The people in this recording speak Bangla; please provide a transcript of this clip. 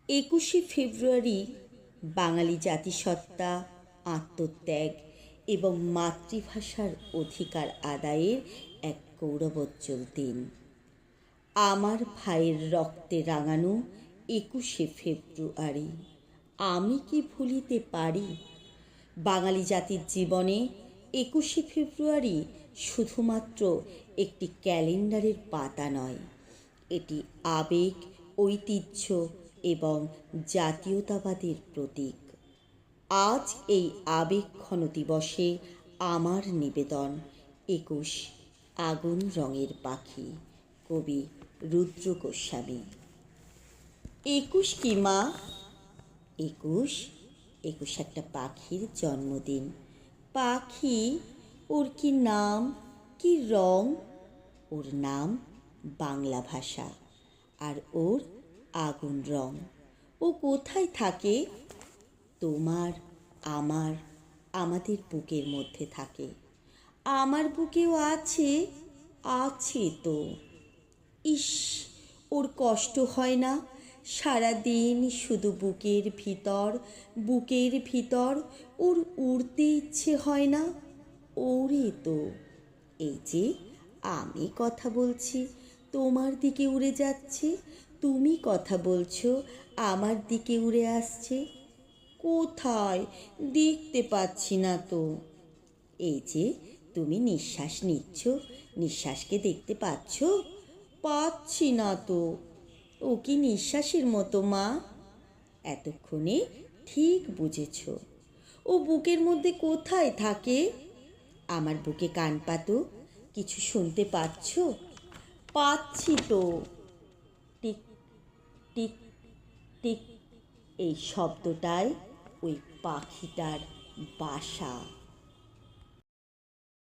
21শে ফেব্রুয়ারি বাঙালি জাতিসত্তা, আত্মত্যাগ এবং মাতৃভাষার অধিকার আদায়ের এক গৌরবোজ্জ্বল দিন। আমার ভাইয়ের রক্তে রাঙানো 21শে ফেব্রুয়ারি আমি কি ভুলিতে পারি? বাঙালি জাতির জীবনে 21শে ফেব্রুয়ারি শুধুমাত্র একটি ক্যালেন্ডারের পাতা নয়, এটি আবেগ, ঐতিহ্য এবং জাতীয়তাবাদের প্রতীক। আজ এই আবেগঘন দিবসে আমার নিবেদন 21 আগুন রঙের পাখি, কবি রুদ্র গোস্বামী। 21 কি মা? 21 একটা পাখির জন্মদিন। পাখি, ওর কি নাম, কি রং? ওর নাম বাংলা ভাষা, আর ওর আগুন রং। ও কোথায় থাকে? তোমার, আমার, আমাদের বুকের মধ্যে থাকে। আমার বুকেও আছে, আছে তো। ইস, ওর কষ্ট হয় না? সারাদিন শুধু বুকের ভিতর ওর উড়তে ইচ্ছে হয় না? ওরে তো। এই যে আমি কথা বলছি, তোমার দিকে উড়ে যাচ্ছে, তুমি কথা বলছো, আমার দিকে উড়ে আসছে। কোথায়? দেখতে পাচ্ছি না তো। এই যে তুমি নিঃশ্বাস নিচ্ছ, নিঃশ্বাসকে দেখতে পাচ্ছ? পাচ্ছি না তো। ও কি নিঃশ্বাসের মতো মা? এতক্ষণে ঠিক বুঝেছ। ও বুকের মধ্যে কোথায় থাকে? আমার বুকে কান পাতো, কিছু শুনতে পাচ্ছ? পাচ্ছি তো। টিক টিক টিক, এই শব্দটাই ওই পাখিটার বাসা।